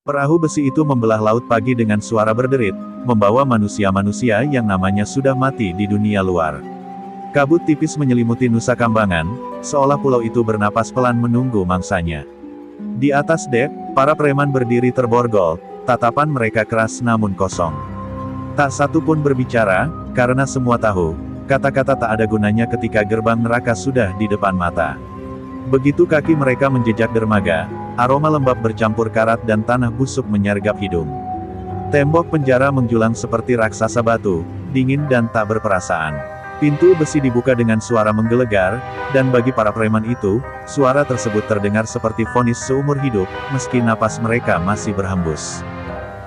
Perahu besi itu membelah laut pagi dengan suara berderit, membawa manusia-manusia yang namanya sudah mati di dunia luar. Kabut tipis menyelimuti Nusa Kambangan, seolah pulau itu bernapas pelan menunggu mangsanya. Di atas dek, para preman berdiri terborgol, tatapan mereka keras namun kosong. Tak satu pun berbicara, karena semua tahu, kata-kata tak ada gunanya ketika gerbang neraka sudah di depan mata. Begitu kaki mereka menjejak dermaga, aroma lembab bercampur karat dan tanah busuk menyergap hidung. Tembok penjara menjulang seperti raksasa batu, dingin dan tak berperasaan. Pintu besi dibuka dengan suara menggelegar, dan bagi para preman itu, suara tersebut terdengar seperti vonis seumur hidup, meski napas mereka masih berhembus.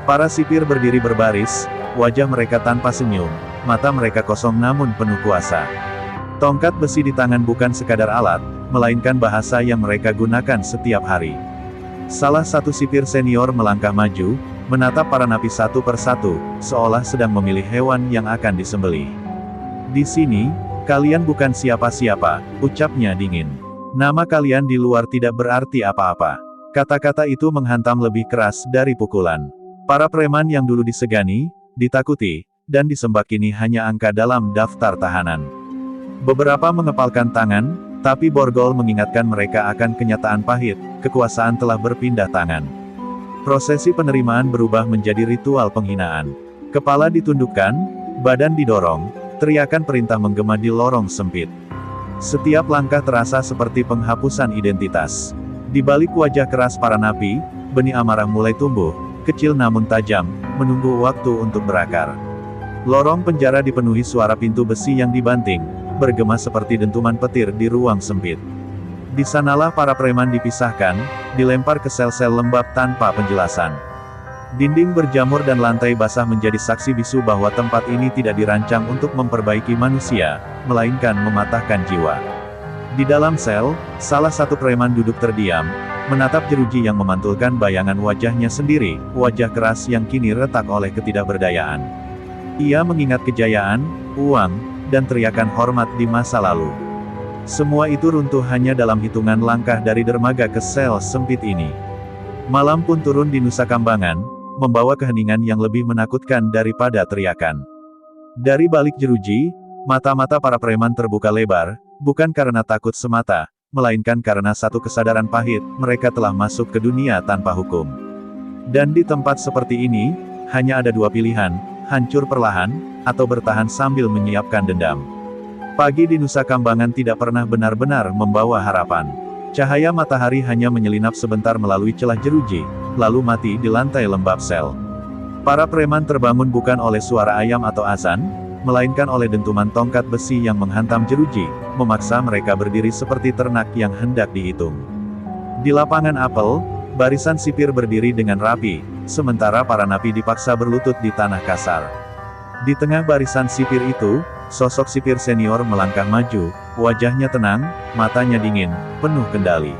Para sipir berdiri berbaris, wajah mereka tanpa senyum, mata mereka kosong namun penuh kuasa. Tongkat besi di tangan bukan sekadar alat, melainkan bahasa yang mereka gunakan setiap hari. Salah satu sipir senior melangkah maju, menatap para napi satu persatu, seolah sedang memilih hewan yang akan disembelih. Di sini, kalian bukan siapa-siapa, ucapnya dingin. Nama kalian di luar tidak berarti apa-apa. Kata-kata itu menghantam lebih keras dari pukulan. Para preman yang dulu disegani, ditakuti, dan disembah kini hanya angka dalam daftar tahanan. Beberapa mengepalkan tangan, tapi borgol mengingatkan mereka akan kenyataan pahit, kekuasaan telah berpindah tangan. Prosesi penerimaan berubah menjadi ritual penghinaan. Kepala ditundukkan, badan didorong, teriakan perintah menggema di lorong sempit. Setiap langkah terasa seperti penghapusan identitas. Di balik wajah keras para napi, benih amarah mulai tumbuh, kecil namun tajam, menunggu waktu untuk berakar. Lorong penjara dipenuhi suara pintu besi yang dibanting, bergema seperti dentuman petir di ruang sempit. Di sanalah para preman dipisahkan, dilempar ke sel-sel lembab tanpa penjelasan. Dinding berjamur dan lantai basah menjadi saksi bisu bahwa tempat ini tidak dirancang untuk memperbaiki manusia, melainkan mematahkan jiwa. Di dalam sel, salah satu preman duduk terdiam, menatap jeruji yang memantulkan bayangan wajahnya sendiri, wajah keras yang kini retak oleh ketidakberdayaan. Ia mengingat kejayaan, uang, dan teriakan hormat di masa lalu. Semua itu runtuh hanya dalam hitungan langkah dari dermaga ke sel sempit ini. Malam pun turun di Nusa Kambangan, membawa keheningan yang lebih menakutkan daripada teriakan. Dari balik jeruji, mata-mata para preman terbuka lebar, bukan karena takut semata, melainkan karena satu kesadaran pahit, mereka telah masuk ke dunia tanpa hukum. Dan di tempat seperti ini, hanya ada dua pilihan, hancur perlahan, atau bertahan sambil menyiapkan dendam. Pagi di Nusa Kambangan tidak pernah benar-benar membawa harapan. Cahaya matahari hanya menyelinap sebentar melalui celah jeruji, lalu mati di lantai lembab sel. Para preman terbangun bukan oleh suara ayam atau azan, melainkan oleh dentuman tongkat besi yang menghantam jeruji, memaksa mereka berdiri seperti ternak yang hendak dihitung. Di lapangan apel, barisan sipir berdiri dengan rapi, sementara para napi dipaksa berlutut di tanah kasar. Di tengah barisan sipir itu, sosok sipir senior melangkah maju, wajahnya tenang, matanya dingin, penuh kendali.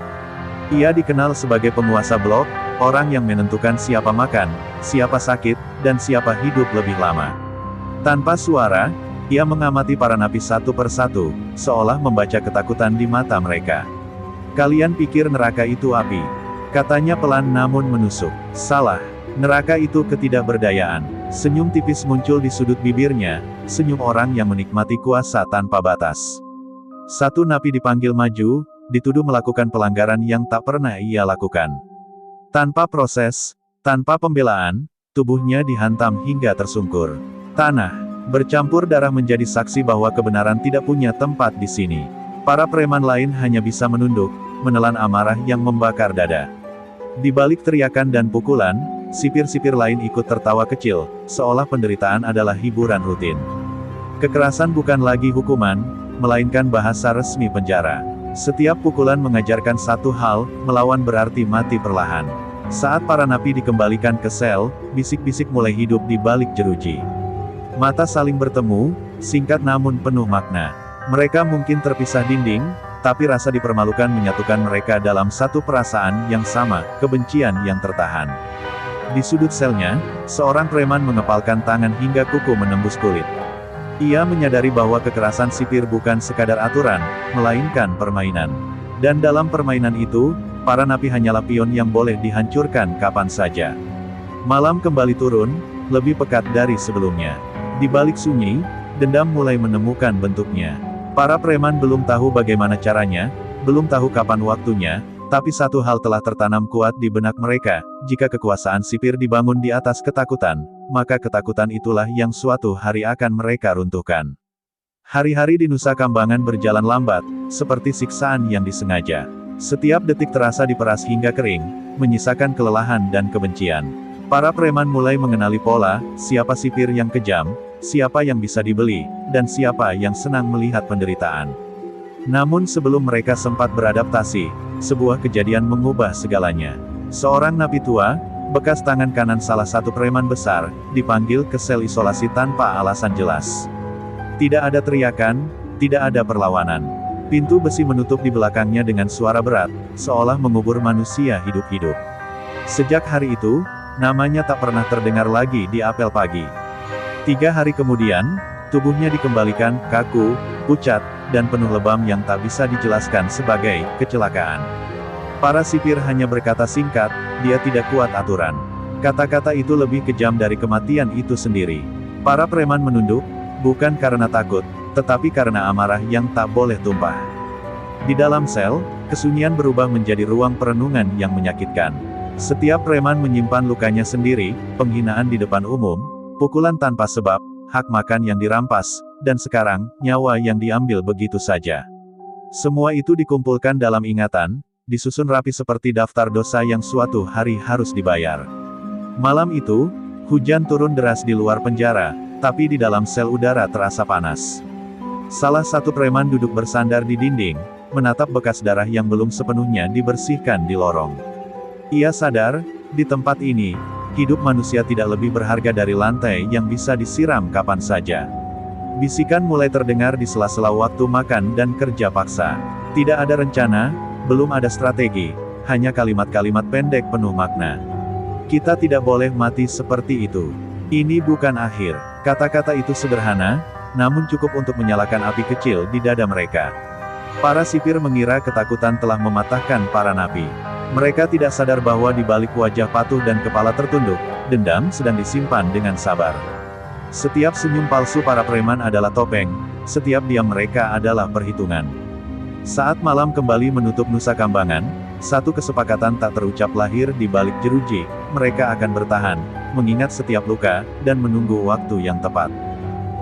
Ia dikenal sebagai penguasa blok, orang yang menentukan siapa makan, siapa sakit, dan siapa hidup lebih lama. Tanpa suara, ia mengamati para napi satu persatu, seolah membaca ketakutan di mata mereka. "Kalian pikir neraka itu api?" katanya pelan namun menusuk. "Salah. Neraka itu ketidakberdayaan." Senyum tipis muncul di sudut bibirnya, senyum orang yang menikmati kuasa tanpa batas. Satu napi dipanggil maju, dituduh melakukan pelanggaran yang tak pernah ia lakukan. Tanpa proses, tanpa pembelaan, tubuhnya dihantam hingga tersungkur. Tanah bercampur darah menjadi saksi bahwa kebenaran tidak punya tempat di sini. Para preman lain hanya bisa menunduk, menelan amarah yang membakar dada. Di balik teriakan dan pukulan, sipir-sipir lain ikut tertawa kecil, seolah penderitaan adalah hiburan rutin. Kekerasan bukan lagi hukuman, melainkan bahasa resmi penjara. Setiap pukulan mengajarkan satu hal, melawan berarti mati perlahan. Saat para napi dikembalikan ke sel, bisik-bisik mulai hidup di balik jeruji. Mata saling bertemu, singkat namun penuh makna. Mereka mungkin terpisah dinding, tapi rasa dipermalukan menyatukan mereka dalam satu perasaan yang sama, kebencian yang tertahan. Di sudut selnya, seorang preman mengepalkan tangan hingga kuku menembus kulit. Ia menyadari bahwa kekerasan sipir bukan sekadar aturan, melainkan permainan. Dan dalam permainan itu, para napi hanyalah pion yang boleh dihancurkan kapan saja. Malam kembali turun, lebih pekat dari sebelumnya. Di balik sunyi, dendam mulai menemukan bentuknya. Para preman belum tahu bagaimana caranya, belum tahu kapan waktunya, tapi satu hal telah tertanam kuat di benak mereka, jika kekuasaan sipir dibangun di atas ketakutan, maka ketakutan itulah yang suatu hari akan mereka runtuhkan. Hari-hari di Nusa Kambangan berjalan lambat, seperti siksaan yang disengaja. Setiap detik terasa diperas hingga kering, menyisakan kelelahan dan kebencian. Para preman mulai mengenali pola, siapa sipir yang kejam, siapa yang bisa dibeli, dan siapa yang senang melihat penderitaan. Namun sebelum mereka sempat beradaptasi, sebuah kejadian mengubah segalanya. Seorang napi tua, bekas tangan kanan salah satu preman besar, dipanggil ke sel isolasi tanpa alasan jelas. Tidak ada teriakan, tidak ada perlawanan. Pintu besi menutup di belakangnya dengan suara berat, seolah mengubur manusia hidup-hidup. Sejak hari itu, namanya tak pernah terdengar lagi di apel pagi. 3 hari kemudian, tubuhnya dikembalikan, kaku, pucat, dan penuh lebam yang tak bisa dijelaskan sebagai kecelakaan. Para sipir hanya berkata singkat, dia tidak kuat aturan. Kata-kata itu lebih kejam dari kematian itu sendiri. Para preman menunduk, bukan karena takut, tetapi karena amarah yang tak boleh tumpah. Di dalam sel, kesunyian berubah menjadi ruang perenungan yang menyakitkan. Setiap preman menyimpan lukanya sendiri, penghinaan di depan umum, pukulan tanpa sebab, hak makan yang dirampas, dan sekarang, nyawa yang diambil begitu saja. Semua itu dikumpulkan dalam ingatan, disusun rapi seperti daftar dosa yang suatu hari harus dibayar. Malam itu, hujan turun deras di luar penjara, tapi di dalam sel udara terasa panas. Salah satu preman duduk bersandar di dinding, menatap bekas darah yang belum sepenuhnya dibersihkan di lorong. Ia sadar, di tempat ini, hidup manusia tidak lebih berharga dari lantai yang bisa disiram kapan saja. Bisikan mulai terdengar di sela-sela waktu makan dan kerja paksa. Tidak ada rencana, belum ada strategi, hanya kalimat-kalimat pendek penuh makna. Kita tidak boleh mati seperti itu. Ini bukan akhir. Kata-kata itu sederhana, namun cukup untuk menyalakan api kecil di dada mereka. Para sipir mengira ketakutan telah mematahkan para napi. Mereka tidak sadar bahwa di balik wajah patuh dan kepala tertunduk, dendam sedang disimpan dengan sabar. Setiap senyum palsu para preman adalah topeng, setiap diam mereka adalah perhitungan. Saat malam kembali menutup Nusa Kambangan, satu kesepakatan tak terucap lahir di balik jeruji, mereka akan bertahan, mengingat setiap luka, dan menunggu waktu yang tepat.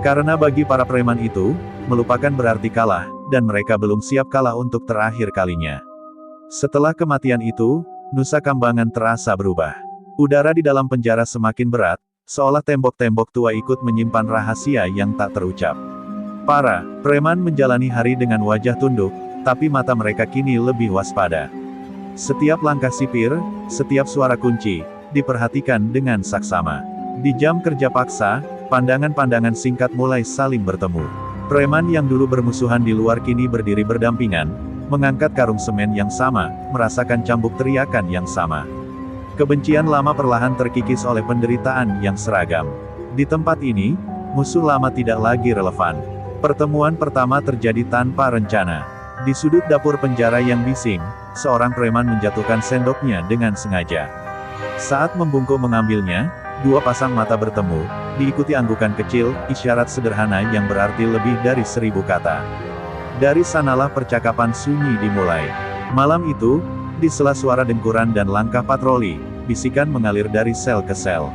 Karena bagi para preman itu, melupakan berarti kalah, dan mereka belum siap kalah untuk terakhir kalinya. Setelah kematian itu, Nusa Kambangan terasa berubah. Udara di dalam penjara semakin berat, seolah tembok-tembok tua ikut menyimpan rahasia yang tak terucap. Para preman menjalani hari dengan wajah tunduk, tapi mata mereka kini lebih waspada. Setiap langkah sipir, setiap suara kunci, diperhatikan dengan saksama. Di jam kerja paksa, pandangan-pandangan singkat mulai saling bertemu. Preman yang dulu bermusuhan di luar kini berdiri berdampingan, mengangkat karung semen yang sama, merasakan cambuk teriakan yang sama. Kebencian lama perlahan terkikis oleh penderitaan yang seragam. Di tempat ini, musuh lama tidak lagi relevan. Pertemuan pertama terjadi tanpa rencana. Di sudut dapur penjara yang bising, seorang preman menjatuhkan sendoknya dengan sengaja. Saat membungkuk mengambilnya, dua pasang mata bertemu, diikuti anggukan kecil, isyarat sederhana yang berarti lebih dari 1000 kata. Dari sanalah percakapan sunyi dimulai. Malam itu, di sela suara dengkuran dan langkah patroli, bisikan mengalir dari sel ke sel.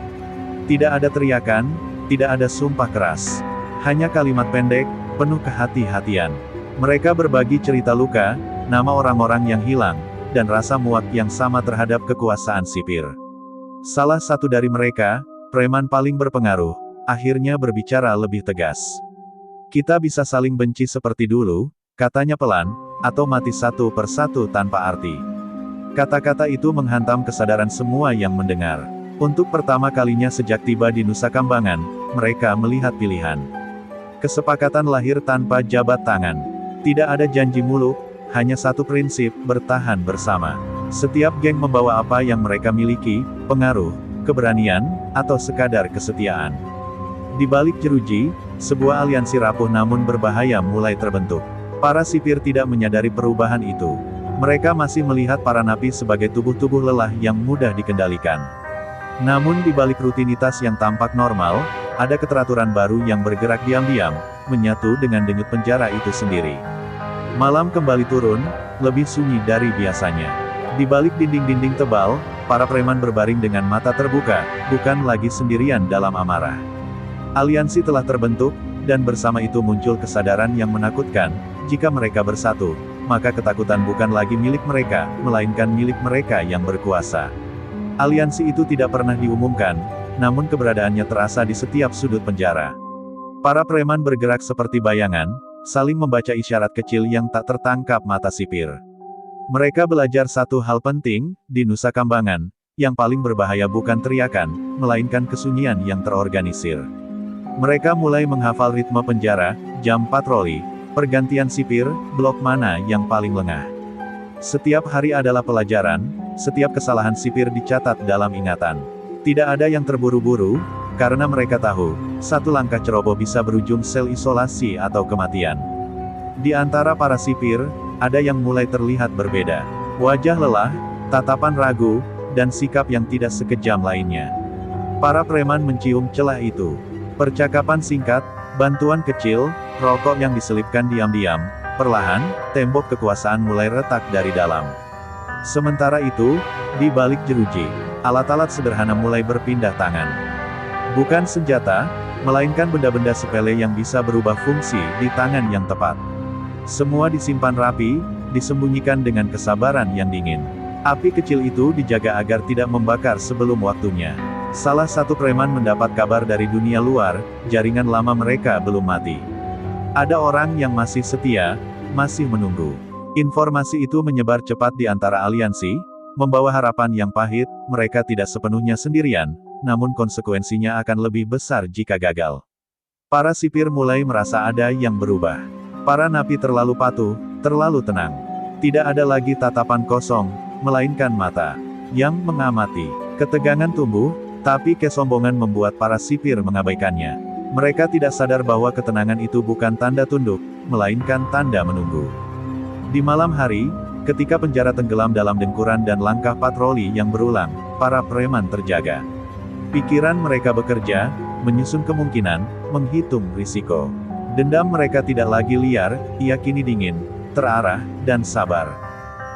Tidak ada teriakan, tidak ada sumpah keras. Hanya kalimat pendek, penuh kehati-hatian. Mereka berbagi cerita luka, nama orang-orang yang hilang, dan rasa muak yang sama terhadap kekuasaan sipir. Salah satu dari mereka, preman paling berpengaruh, akhirnya berbicara lebih tegas. Kita bisa saling benci seperti dulu, katanya pelan, atau mati satu persatu tanpa arti. Kata-kata itu menghantam kesadaran semua yang mendengar. Untuk pertama kalinya sejak tiba di Nusa Kambangan, mereka melihat pilihan. Kesepakatan lahir tanpa jabat tangan. Tidak ada janji muluk, hanya satu prinsip, bertahan bersama. Setiap geng membawa apa yang mereka miliki, pengaruh, keberanian, atau sekadar kesetiaan. Di balik jeruji, sebuah aliansi rapuh namun berbahaya mulai terbentuk. Para sipir tidak menyadari perubahan itu. Mereka masih melihat para napi sebagai tubuh-tubuh lelah yang mudah dikendalikan. Namun di balik rutinitas yang tampak normal, ada keteraturan baru yang bergerak diam-diam, menyatu dengan denyut penjara itu sendiri. Malam kembali turun, lebih sunyi dari biasanya. Di balik dinding-dinding tebal, para preman berbaring dengan mata terbuka, bukan lagi sendirian dalam amarah. Aliansi telah terbentuk, dan bersama itu muncul kesadaran yang menakutkan, jika mereka bersatu, maka ketakutan bukan lagi milik mereka, melainkan milik mereka yang berkuasa. Aliansi itu tidak pernah diumumkan, namun keberadaannya terasa di setiap sudut penjara. Para preman bergerak seperti bayangan, saling membaca isyarat kecil yang tak tertangkap mata sipir. Mereka belajar satu hal penting, di Nusa Kambangan, yang paling berbahaya bukan teriakan, melainkan kesunyian yang terorganisir. Mereka mulai menghafal ritme penjara, jam patroli, pergantian sipir, blok mana yang paling lengah. Setiap hari adalah pelajaran, setiap kesalahan sipir dicatat dalam ingatan. Tidak ada yang terburu-buru, karena mereka tahu, satu langkah ceroboh bisa berujung sel isolasi atau kematian. Di antara para sipir, ada yang mulai terlihat berbeda. Wajah lelah, tatapan ragu, dan sikap yang tidak sekejam lainnya. Para preman mencium celah itu. Percakapan singkat, bantuan kecil, rokok yang diselipkan diam-diam, perlahan, tembok kekuasaan mulai retak dari dalam. Sementara itu, di balik jeruji, alat-alat sederhana mulai berpindah tangan. Bukan senjata, melainkan benda-benda sepele yang bisa berubah fungsi di tangan yang tepat. Semua disimpan rapi, disembunyikan dengan kesabaran yang dingin. Api kecil itu dijaga agar tidak membakar sebelum waktunya. Salah satu preman mendapat kabar dari dunia luar, jaringan lama mereka belum mati. Ada orang yang masih setia, masih menunggu. Informasi itu menyebar cepat di antara aliansi, membawa harapan yang pahit, mereka tidak sepenuhnya sendirian, namun konsekuensinya akan lebih besar jika gagal. Para sipir mulai merasa ada yang berubah. Para napi terlalu patuh, terlalu tenang. Tidak ada lagi tatapan kosong, melainkan mata yang mengamati. Ketegangan tumbuh, tapi kesombongan membuat para sipir mengabaikannya. Mereka tidak sadar bahwa ketenangan itu bukan tanda tunduk, melainkan tanda menunggu. Di malam hari, ketika penjara tenggelam dalam dengkuran dan langkah patroli yang berulang, para preman terjaga. Pikiran mereka bekerja, menyusun kemungkinan, menghitung risiko. Dendam mereka tidak lagi liar, ia kini dingin, terarah, dan sabar.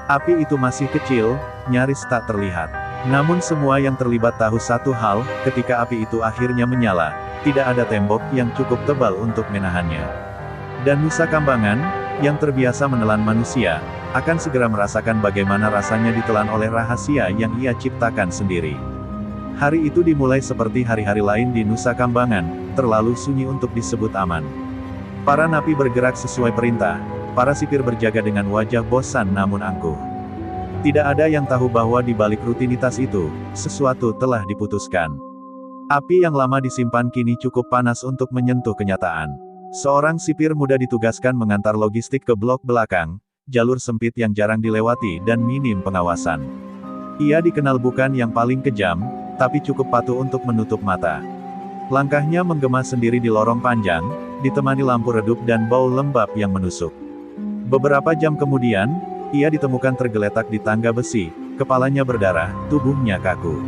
Api itu masih kecil, nyaris tak terlihat. Namun semua yang terlibat tahu satu hal, ketika api itu akhirnya menyala, tidak ada tembok yang cukup tebal untuk menahannya. Dan Nusa Kambangan, yang terbiasa menelan manusia, akan segera merasakan bagaimana rasanya ditelan oleh rahasia yang ia ciptakan sendiri. Hari itu dimulai seperti hari-hari lain di Nusa Kambangan, terlalu sunyi untuk disebut aman. Para napi bergerak sesuai perintah, para sipir berjaga dengan wajah bosan namun angkuh. Tidak ada yang tahu bahwa di balik rutinitas itu, sesuatu telah diputuskan. Api yang lama disimpan kini cukup panas untuk menyentuh kenyataan. Seorang sipir muda ditugaskan mengantar logistik ke blok belakang, jalur sempit yang jarang dilewati dan minim pengawasan. Ia dikenal bukan yang paling kejam, tapi cukup patuh untuk menutup mata. Langkahnya menggema sendiri di lorong panjang, ditemani lampu redup dan bau lembab yang menusuk. Beberapa jam kemudian, ia ditemukan tergeletak di tangga besi, kepalanya berdarah, tubuhnya kaku.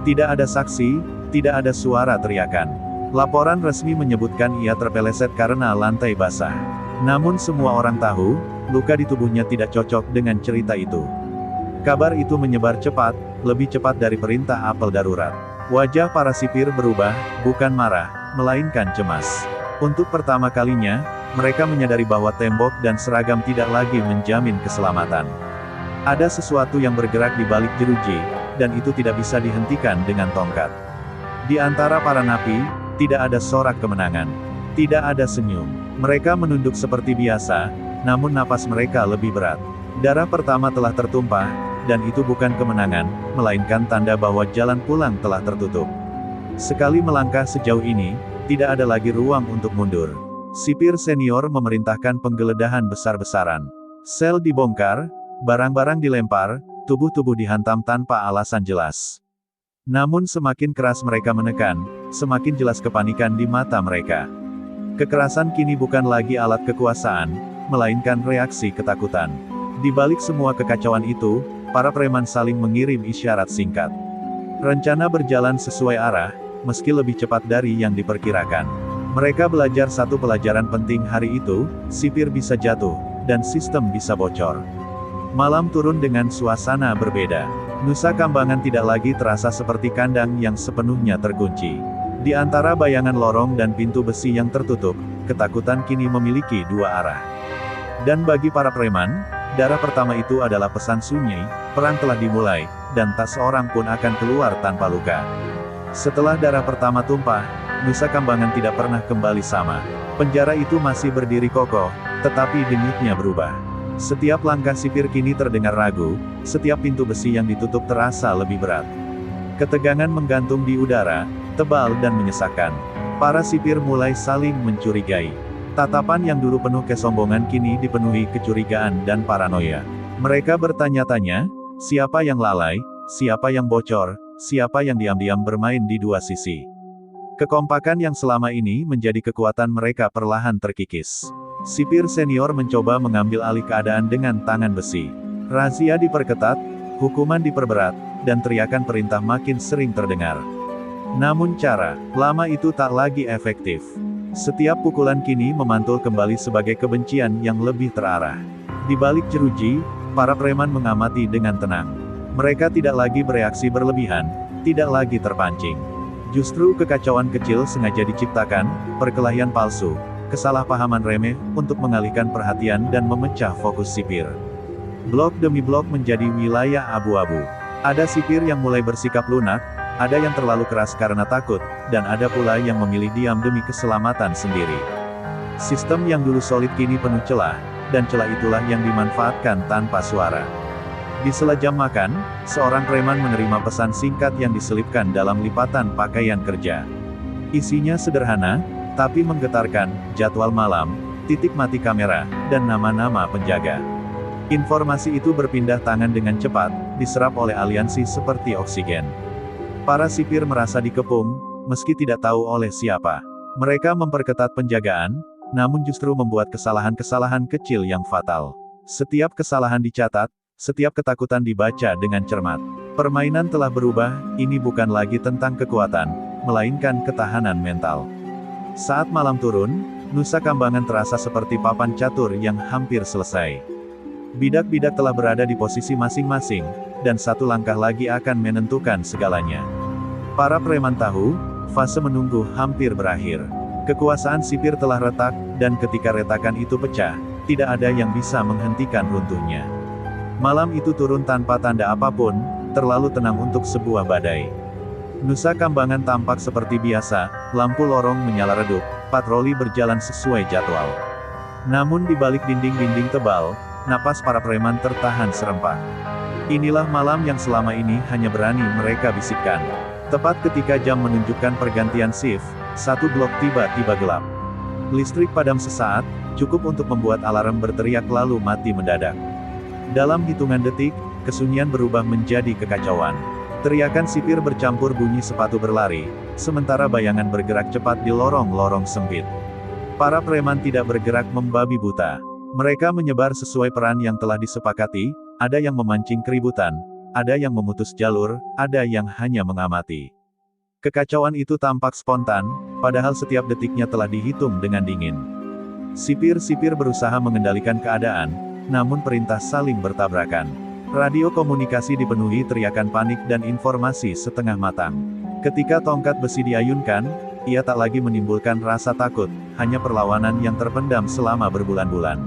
Tidak ada saksi, tidak ada suara teriakan. Laporan resmi menyebutkan ia terpeleset karena lantai basah. Namun semua orang tahu, luka di tubuhnya tidak cocok dengan cerita itu. Kabar itu menyebar cepat, lebih cepat dari perintah apel darurat. Wajah para sipir berubah, bukan marah, melainkan cemas. Untuk pertama kalinya, mereka menyadari bahwa tembok dan seragam tidak lagi menjamin keselamatan. Ada sesuatu yang bergerak di balik jeruji, dan itu tidak bisa dihentikan dengan tongkat. Di antara para napi, tidak ada sorak kemenangan. Tidak ada senyum. Mereka menunduk seperti biasa, namun napas mereka lebih berat. Darah pertama telah tertumpah, dan itu bukan kemenangan, melainkan tanda bahwa jalan pulang telah tertutup. Sekali melangkah sejauh ini, tidak ada lagi ruang untuk mundur. Sipir senior memerintahkan penggeledahan besar-besaran. Sel dibongkar, barang-barang dilempar, tubuh-tubuh dihantam tanpa alasan jelas. Namun semakin keras mereka menekan, semakin jelas kepanikan di mata mereka. Kekerasan kini bukan lagi alat kekuasaan, melainkan reaksi ketakutan. Di balik semua kekacauan itu, para preman saling mengirim isyarat singkat. Rencana berjalan sesuai arah, meski lebih cepat dari yang diperkirakan. Mereka belajar satu pelajaran penting hari itu, sipir bisa jatuh, dan sistem bisa bocor. Malam turun dengan suasana berbeda. Nusa Kambangan tidak lagi terasa seperti kandang yang sepenuhnya terkunci. Di antara bayangan lorong dan pintu besi yang tertutup, ketakutan kini memiliki dua arah. Dan bagi para preman, darah pertama itu adalah pesan sunyi, perang telah dimulai, dan tak seorang pun akan keluar tanpa luka. Setelah darah pertama tumpah, Nusa Kambangan tidak pernah kembali sama. Penjara itu masih berdiri kokoh, tetapi denyutnya berubah. Setiap langkah sipir kini terdengar ragu, setiap pintu besi yang ditutup terasa lebih berat. Ketegangan menggantung di udara, tebal dan menyesakkan. Para sipir mulai saling mencurigai. Tatapan yang dulu penuh kesombongan kini dipenuhi kecurigaan dan paranoia. Mereka bertanya-tanya, siapa yang lalai, siapa yang bocor, siapa yang diam-diam bermain di dua sisi. Kekompakan yang selama ini menjadi kekuatan mereka perlahan terkikis. Sipir senior mencoba mengambil alih keadaan dengan tangan besi. Razia diperketat, hukuman diperberat, dan teriakan perintah makin sering terdengar. Namun cara lama itu tak lagi efektif. Setiap pukulan kini memantul kembali sebagai kebencian yang lebih terarah. Di balik jeruji, para preman mengamati dengan tenang. Mereka tidak lagi bereaksi berlebihan, tidak lagi terpancing. Justru kekacauan kecil sengaja diciptakan, perkelahian palsu, kesalahpahaman remeh, untuk mengalihkan perhatian dan memecah fokus sipir. Blok demi blok menjadi wilayah abu-abu. Ada sipir yang mulai bersikap lunak, ada yang terlalu keras karena takut, dan ada pula yang memilih diam demi keselamatan sendiri. Sistem yang dulu solid kini penuh celah, dan celah itulah yang dimanfaatkan tanpa suara. Di sela jam makan, seorang preman menerima pesan singkat yang diselipkan dalam lipatan pakaian kerja. Isinya sederhana, tapi menggetarkan, jadwal malam, titik mati kamera, dan nama-nama penjaga. Informasi itu berpindah tangan dengan cepat, diserap oleh aliansi seperti oksigen. Para sipir merasa dikepung, meski tidak tahu oleh siapa. Mereka memperketat penjagaan, namun justru membuat kesalahan-kesalahan kecil yang fatal. Setiap kesalahan dicatat, setiap ketakutan dibaca dengan cermat. Permainan telah berubah, ini bukan lagi tentang kekuatan, melainkan ketahanan mental. Saat malam turun, Nusa Kambangan terasa seperti papan catur yang hampir selesai. Bidak-bidak telah berada di posisi masing-masing, dan satu langkah lagi akan menentukan segalanya. Para preman tahu, fase menunggu hampir berakhir. Kekuasaan sipir telah retak, dan ketika retakan itu pecah, tidak ada yang bisa menghentikan runtuhnya. Malam itu turun tanpa tanda apapun, terlalu tenang untuk sebuah badai. Nusa Kambangan tampak seperti biasa, lampu lorong menyala redup, patroli berjalan sesuai jadwal. Namun di balik dinding-dinding tebal, napas para preman tertahan serempak. Inilah malam yang selama ini hanya berani mereka bisikkan. Tepat ketika jam menunjukkan pergantian shift, satu blok tiba-tiba gelap. Listrik padam sesaat, cukup untuk membuat alarm berteriak lalu mati mendadak. Dalam hitungan detik, kesunyian berubah menjadi kekacauan. Teriakan sipir bercampur bunyi sepatu berlari, sementara bayangan bergerak cepat di lorong-lorong sempit. Para preman tidak bergerak membabi buta. Mereka menyebar sesuai peran yang telah disepakati, ada yang memancing keributan, ada yang memutus jalur, ada yang hanya mengamati. Kekacauan itu tampak spontan, padahal setiap detiknya telah dihitung dengan dingin. Sipir-sipir berusaha mengendalikan keadaan, namun perintah saling bertabrakan. Radio komunikasi dipenuhi teriakan panik dan informasi setengah matang. Ketika tongkat besi diayunkan, ia tak lagi menimbulkan rasa takut, hanya perlawanan yang terpendam selama berbulan-bulan.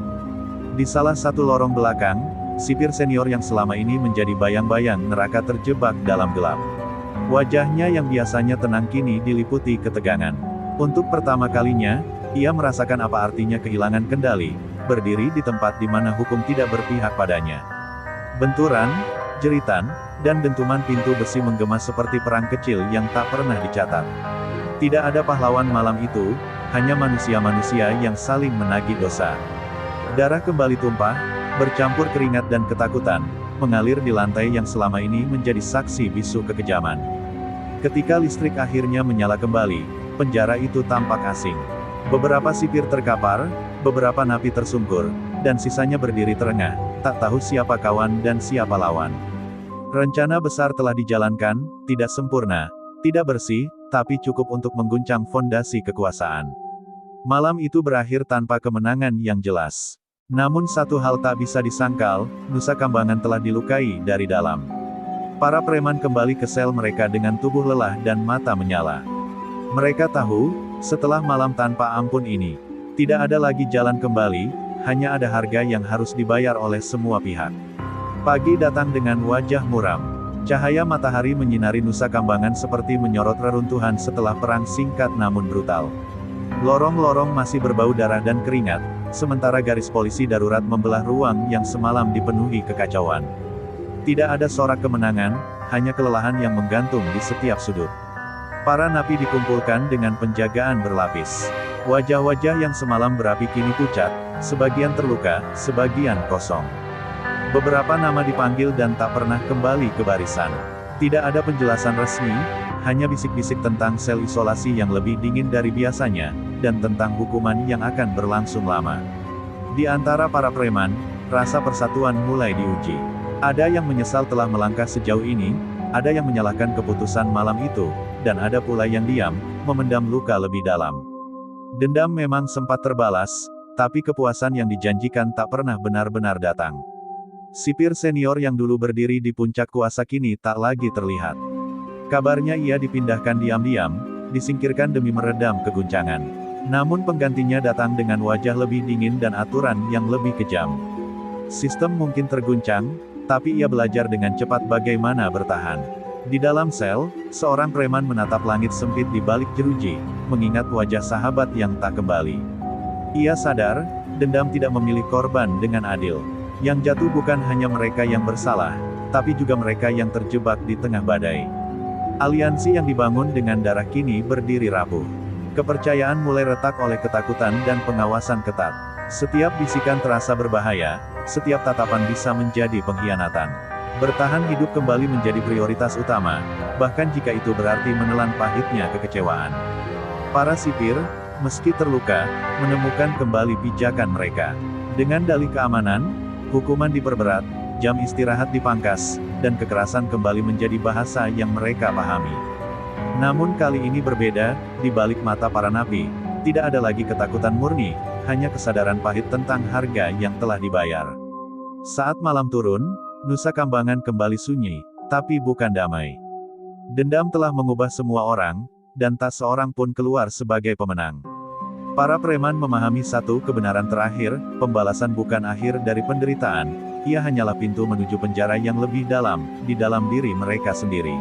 Di salah satu lorong belakang, sipir senior yang selama ini menjadi bayang-bayang neraka terjebak dalam gelap. Wajahnya yang biasanya tenang kini diliputi ketegangan. Untuk pertama kalinya, ia merasakan apa artinya kehilangan kendali, berdiri di tempat di mana hukum tidak berpihak padanya. Benturan, jeritan, dan dentuman pintu besi menggema seperti perang kecil yang tak pernah dicatat. Tidak ada pahlawan malam itu, hanya manusia-manusia yang saling menagih dosa. Darah kembali tumpah, bercampur keringat dan ketakutan, mengalir di lantai yang selama ini menjadi saksi bisu kekejaman. Ketika listrik akhirnya menyala kembali, penjara itu tampak asing. Beberapa sipir terkapar, beberapa napi tersungkur, dan sisanya berdiri terengah, tak tahu siapa kawan dan siapa lawan. Rencana besar telah dijalankan, tidak sempurna, tidak bersih, tapi cukup untuk mengguncang fondasi kekuasaan. Malam itu berakhir tanpa kemenangan yang jelas. Namun satu hal tak bisa disangkal, Nusa Kambangan telah dilukai dari dalam. Para preman kembali ke sel mereka dengan tubuh lelah dan mata menyala. Mereka tahu, setelah malam tanpa ampun ini, tidak ada lagi jalan kembali, hanya ada harga yang harus dibayar oleh semua pihak. Pagi datang dengan wajah muram. Cahaya matahari menyinari Nusa Kambangan seperti menyorot reruntuhan setelah perang singkat namun brutal. Lorong-lorong masih berbau darah dan keringat, sementara garis polisi darurat membelah ruang yang semalam dipenuhi kekacauan. Tidak ada sorak kemenangan, hanya kelelahan yang menggantung di setiap sudut. Para napi dikumpulkan dengan penjagaan berlapis. Wajah-wajah yang semalam berapi kini pucat, sebagian terluka, sebagian kosong. Beberapa nama dipanggil dan tak pernah kembali ke barisan. Tidak ada penjelasan resmi, hanya bisik-bisik tentang sel isolasi yang lebih dingin dari biasanya, dan tentang hukuman yang akan berlangsung lama. Di antara para preman, rasa persatuan mulai diuji. Ada yang menyesal telah melangkah sejauh ini, ada yang menyalahkan keputusan malam itu, dan ada pula yang diam, memendam luka lebih dalam. Dendam memang sempat terbalas, tapi kepuasan yang dijanjikan tak pernah benar-benar datang. Sipir senior yang dulu berdiri di puncak kuasa kini tak lagi terlihat. Kabarnya ia dipindahkan diam-diam, disingkirkan demi meredam keguncangan. Namun penggantinya datang dengan wajah lebih dingin dan aturan yang lebih kejam. Sistem mungkin terguncang, tapi ia belajar dengan cepat bagaimana bertahan. Di dalam sel, seorang preman menatap langit sempit di balik jeruji, mengingat wajah sahabat yang tak kembali. Ia sadar, dendam tidak memilih korban dengan adil. Yang jatuh bukan hanya mereka yang bersalah, tapi juga mereka yang terjebak di tengah badai. Aliansi yang dibangun dengan darah kini berdiri rapuh. Kepercayaan mulai retak oleh ketakutan dan pengawasan ketat. Setiap bisikan terasa berbahaya, setiap tatapan bisa menjadi pengkhianatan. Bertahan hidup kembali menjadi prioritas utama, bahkan jika itu berarti menelan pahitnya kekecewaan. Para sipir, meski terluka, menemukan kembali pijakan mereka. Dengan dalih keamanan, hukuman diperberat, jam istirahat dipangkas, dan kekerasan kembali menjadi bahasa yang mereka pahami. Namun kali ini berbeda, di balik mata para napi, tidak ada lagi ketakutan murni, hanya kesadaran pahit tentang harga yang telah dibayar. Saat malam turun, Nusa Kambangan kembali sunyi, tapi bukan damai. Dendam telah mengubah semua orang, dan tak seorang pun keluar sebagai pemenang. Para preman memahami satu kebenaran terakhir, pembalasan bukan akhir dari penderitaan, ia hanyalah pintu menuju penjara yang lebih dalam, di dalam diri mereka sendiri.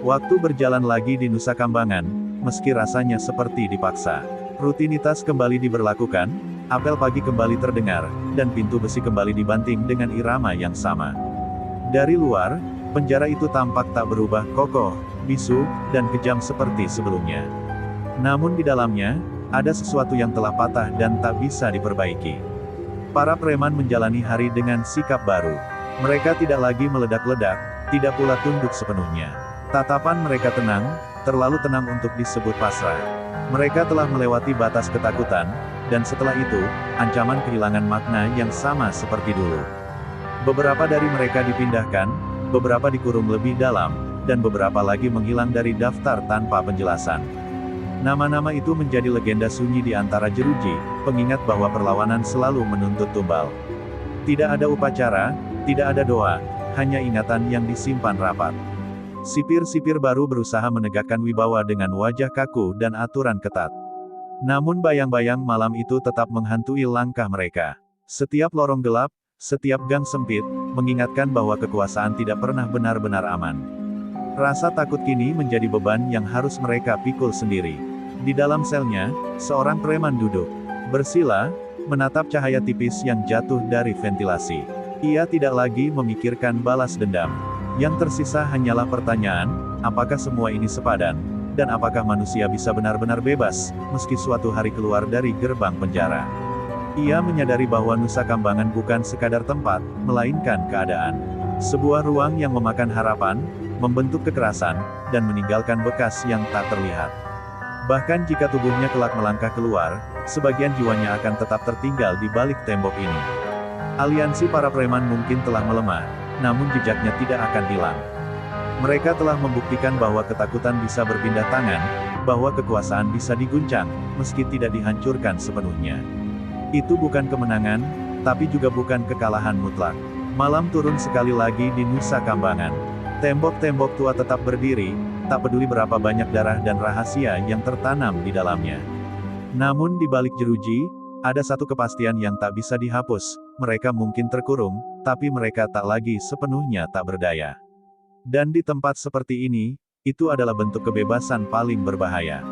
Waktu berjalan lagi di Nusa Kambangan, meski rasanya seperti dipaksa. Rutinitas kembali diberlakukan, apel pagi kembali terdengar, dan pintu besi kembali dibanting dengan irama yang sama. Dari luar, penjara itu tampak tak berubah kokoh, bisu, dan kejam seperti sebelumnya. Namun di dalamnya, ada sesuatu yang telah patah dan tak bisa diperbaiki. Para preman menjalani hari dengan sikap baru. Mereka tidak lagi meledak-ledak, tidak pula tunduk sepenuhnya. Tatapan mereka tenang, terlalu tenang untuk disebut pasrah. Mereka telah melewati batas ketakutan, dan setelah itu, ancaman kehilangan makna yang sama seperti dulu. Beberapa dari mereka dipindahkan, beberapa dikurung lebih dalam, dan beberapa lagi menghilang dari daftar tanpa penjelasan. Nama-nama itu menjadi legenda sunyi di antara jeruji, pengingat bahwa perlawanan selalu menuntut tumbal. Tidak ada upacara, tidak ada doa, hanya ingatan yang disimpan rapat. Sipir-sipir baru berusaha menegakkan wibawa dengan wajah kaku dan aturan ketat. Namun bayang-bayang malam itu tetap menghantui langkah mereka. Setiap lorong gelap, setiap gang sempit, mengingatkan bahwa kekuasaan tidak pernah benar-benar aman. Rasa takut kini menjadi beban yang harus mereka pikul sendiri. Di dalam selnya, seorang preman duduk, bersila, menatap cahaya tipis yang jatuh dari ventilasi. Ia tidak lagi memikirkan balas dendam. Yang tersisa hanyalah pertanyaan, apakah semua ini sepadan, dan apakah manusia bisa benar-benar bebas, meski suatu hari keluar dari gerbang penjara. Ia menyadari bahwa Nusa Kambangan bukan sekadar tempat, melainkan keadaan. Sebuah ruang yang memakan harapan, membentuk kekerasan, dan meninggalkan bekas yang tak terlihat. Bahkan jika tubuhnya kelak melangkah keluar, sebagian jiwanya akan tetap tertinggal di balik tembok ini. Aliansi para preman mungkin telah melemah, namun jejaknya tidak akan hilang. Mereka telah membuktikan bahwa ketakutan bisa berpindah tangan, bahwa kekuasaan bisa diguncang, meski tidak dihancurkan sepenuhnya. Itu bukan kemenangan, tapi juga bukan kekalahan mutlak. Malam turun sekali lagi di Nusa Kambangan. Tembok-tembok tua tetap berdiri, tak peduli berapa banyak darah dan rahasia yang tertanam di dalamnya. Namun di balik jeruji, ada satu kepastian yang tak bisa dihapus. Mereka mungkin terkurung, tapi mereka tak lagi sepenuhnya tak berdaya. Dan di tempat seperti ini, itu adalah bentuk kebebasan paling berbahaya.